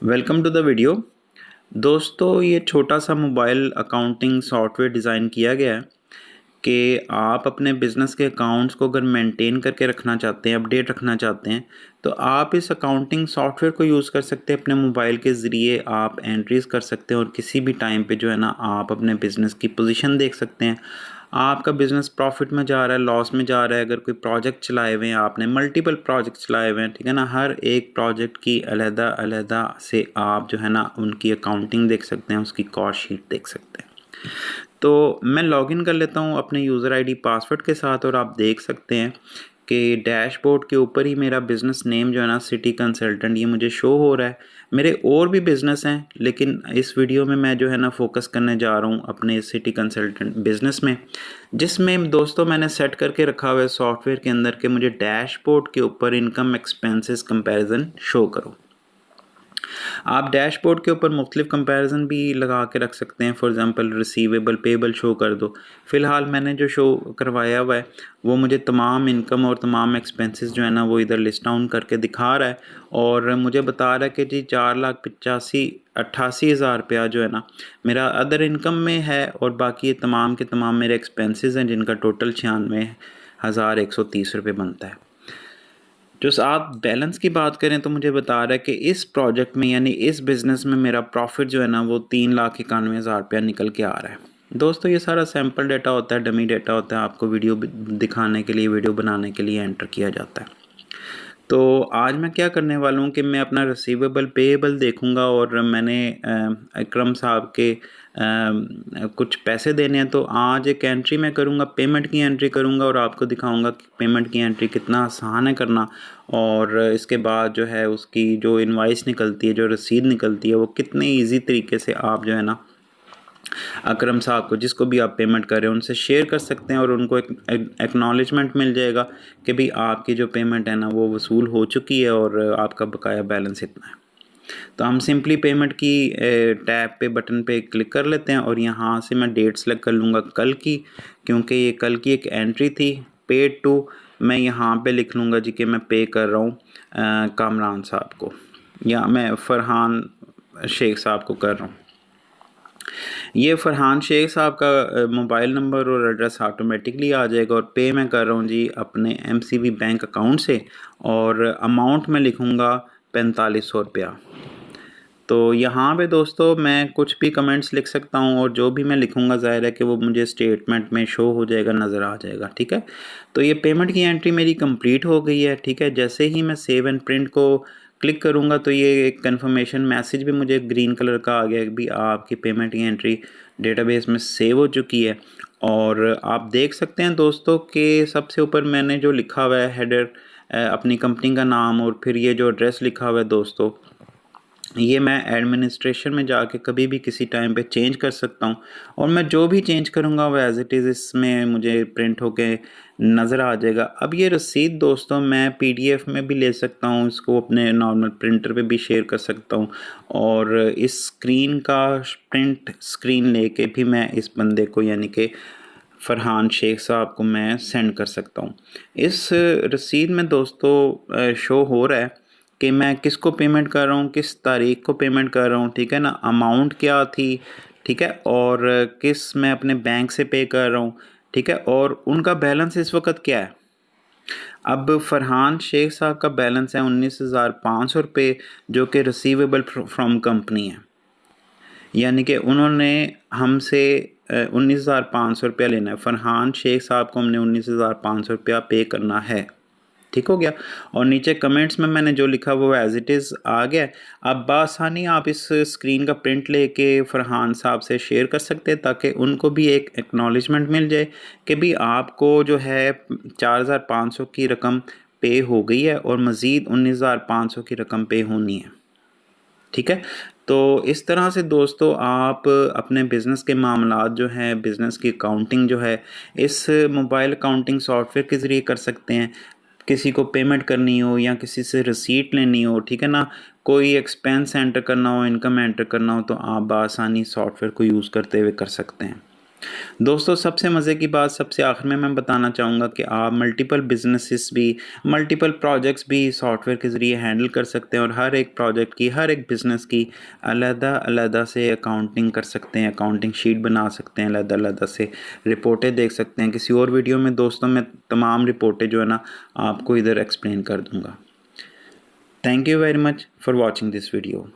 Welcome to the video. दोस्तों, ये छोटा सा मोबाइल अकाउंटिंग सॉफ्टवेयर डिज़ाइन किया गया है कि आप अपने बिज़नेस के अकाउंट्स को अगर मेंटेन करके रखना चाहते हैं, अपडेट रखना चाहते हैं, तो आप इस अकाउंटिंग सॉफ्टवेयर को यूज़ कर सकते हैं। अपने मोबाइल के ज़रिए आप एंट्रीज़ कर सकते हैं और किसी भी टाइम पे जो है ना आप अपने बिज़नेस की पोजीशन देख सकते हैं। आपका बिज़नेस प्रॉफिट में जा रहा है, लॉस में जा रहा है, अगर कोई प्रोजेक्ट चलाए हुए हैं आपने, मल्टीपल प्रोजेक्ट चलाए हुए हैं, ठीक है ना, हर एक प्रोजेक्ट की अलग-अलग से आप जो है ना उनकी अकाउंटिंग देख सकते हैं, उसकी कॉस्ट शीट देख सकते हैं। तो मैं लॉगिन कर लेता हूँ अपने यूज़र आईडी पासवर्ड के साथ और आप देख सकते हैं कि डैशबोर्ड के ऊपर ही मेरा बिज़नेस नेम जो है ना सिटी कंसल्टेंट ये मुझे शो हो रहा है। मेरे और भी बिज़नेस हैं, लेकिन इस वीडियो में मैं जो है ना फोकस करने जा रहा हूँ अपने सिटी कंसल्टेंट बिज़नेस में, जिसमें दोस्तों मैंने सेट करके रखा हुआ है सॉफ्टवेयर के अंदर कि मुझे डैशबोर्ड के ऊपर इनकम एक्सपेंसेस कंपैरिजन शो करो। आप डैशबोर्ड के ऊपर मुख्तलिफ कंपैरिजन भी लगा के रख सकते हैं। For example receivable payable show कर दो। फ़िलहाल मैंने जो शो करवाया हुआ है वो मुझे तमाम इनकम और तमाम एक्सपेंसेस जो है ना वो इधर लिस्ट डाउन करके दिखा रहा है और मुझे बता रहा है कि जी 4,85,88,000 रुपया जो है ना मेरा अदर इनकम में है और बाकी ये तमाम के तमाम मेरे एक्सपेंसेस हैं जिनका टोटल 96,130 रुपये बनता है। जो आप बैलेंस की बात करें तो मुझे बता रहा है कि इस प्रोजेक्ट में यानी इस बिज़नेस में मेरा प्रॉफिट जो है ना वो 3,91,000 रुपया निकल के आ रहा है। दोस्तों, ये सारा सैम्पल डेटा होता है, डमी डेटा होता है, आपको वीडियो दिखाने के लिए, वीडियो बनाने के लिए एंटर किया जाता है। तो आज मैं क्या करने वाला हूँ कि मैं अपना रिसीवेबल पेएबल देखूँगा और मैंने अकरम साहब के कुछ पैसे देने हैं, तो आज एक एंट्री मैं करूँगा, पेमेंट की एंट्री करूँगा और आपको दिखाऊँगा कि पेमेंट की एंट्री कितना आसान है करना। और इसके बाद जो है उसकी जो इनवॉइस निकलती है, जो रसीद निकलती है, वो कितने ईज़ी तरीके से आप जो है ना अकरम साहब को, जिसको भी आप पेमेंट कर रहे हो, उनसे शेयर कर सकते हैं और उनको एक एक्नॉलेजमेंट मिल जाएगा कि भाई आपकी जो पेमेंट है ना वो वसूल हो चुकी है और आपका बकाया बैलेंस इतना है। तो हम सिंपली पेमेंट की टैब पे, बटन पे क्लिक कर लेते हैं और यहाँ से मैं डेट सेलेक्ट कर लूँगा कल की, क्योंकि ये कल की एक एंट्री थी पेड टू। मैं यहाँ पे लिख लूँगा जी कि मैं पे कर रहा हूँ कामरान साहब को, या मैं फ़रहान शेख साहब को कर रहा हूँ। ये फ़रहान शेख साहब का मोबाइल नंबर और एड्रेस ऑटोमेटिकली आ जाएगा और पे मैं कर रहा हूँ जी अपने एमसीबी बैंक अकाउंट से और अमाउंट में लिखूँगा 4500 रुपया। तो यहाँ पे दोस्तों मैं कुछ भी कमेंट्स लिख सकता हूँ और जो भी मैं लिखूँगा ज़ाहिर है कि वो मुझे स्टेटमेंट में शो हो जाएगा, नज़र आ जाएगा, ठीक है। तो ये पेमेंट की एंट्री मेरी कंप्लीट हो गई है, ठीक है। जैसे ही मैं सेव एंड प्रिंट को क्लिक करूँगा तो ये एक कन्फर्मेशन मैसेज भी मुझे ग्रीन कलर का आ गया कि भी आपकी पेमेंट की एंट्री डेटाबेस में सेव हो चुकी है। और आप देख सकते हैं दोस्तों कि सबसे ऊपर मैंने जो लिखा हुआ है हेडर, अपनी कंपनी का नाम, और फिर ये जो एड्रेस लिखा हुआ है दोस्तों, ये मैं एडमिनिस्ट्रेशन में जाके कभी भी किसी टाइम पे चेंज कर सकता हूँ और मैं जो भी चेंज करूँगा वो एज़ इट इज़ इसमें मुझे प्रिंट होके नज़र आ जाएगा। अब ये रसीद दोस्तों मैं पीडीएफ में भी ले सकता हूँ, इसको अपने नॉर्मल प्रिंटर पे भी शेयर कर सकता हूँ और इस स्क्रीन का प्रिंट स्क्रीन लेके भी मैं इस बंदे को यानी कि फ़रहान शेख साहब को मैं सेंड कर सकता हूँ। इस रसीद में दोस्तों शो हो रहा है कि मैं किसको पेमेंट कर रहा हूँ, किस तारीख को पेमेंट कर रहा हूँ, ठीक है ना, अमाउंट क्या थी, ठीक है, और किस मैं अपने बैंक से पे कर रहा हूँ, ठीक है, और उनका बैलेंस इस वक्त क्या है। अब फ़रहान शेख साहब का बैलेंस है 19,500 रुपये, जो कि रिसीवेबल फ्रॉम कंपनी है, यानी कि उन्होंने हमसे 19,500 रुपया लेना है। फ़रहान शेख साहब को हमने 19,500 रुपया पे करना है, ठीक हो गया। और नीचे कमेंट्स में मैंने जो लिखा वो एज़ इट इज़ आ गया। अब बासानी आप इस स्क्रीन का प्रिंट लेके फ़रहान साहब से शेयर कर सकते हैं ताकि उनको भी एक एक्नॉलेजमेंट मिल जाए कि भी आपको जो है 4,500 की रकम पे हो गई है और मज़ीद 19,500 की रकम पे होनी है, ठीक है। तो इस तरह से दोस्तों आप अपने बिज़नेस के मामलात जो हैं, बिज़नेस की अकाउंटिंग जो है, इस मोबाइल अकाउंटिंग सॉफ्टवेयर के ज़रिए कर सकते हैं। किसी को पेमेंट करनी हो या किसी से रिसीट लेनी हो, ठीक है ना, कोई एक्सपेंस एंटर करना हो, इनकम एंटर करना हो, तो आप बआसानी सॉफ्टवेयर को यूज़ करते हुए कर सकते हैं। दोस्तों सबसे मज़े की बात सबसे आखिर में मैं बताना चाहूँगा कि आप मल्टीपल बिजनेसेस भी, मल्टीपल प्रोजेक्ट्स भी सॉफ्टवेयर के ज़रिए हैंडल कर सकते हैं और हर एक प्रोजेक्ट की, हर एक बिज़नेस की अलग-अलग से अकाउंटिंग कर सकते हैं, अकाउंटिंग शीट बना सकते हैं, अलग-अलग से रिपोर्टें देख सकते हैं। किसी और वीडियो में दोस्तों मैं तमाम रिपोर्टें जो है ना आपको इधर एक्सप्लेन कर दूँगा। Thank you very much for watching this video.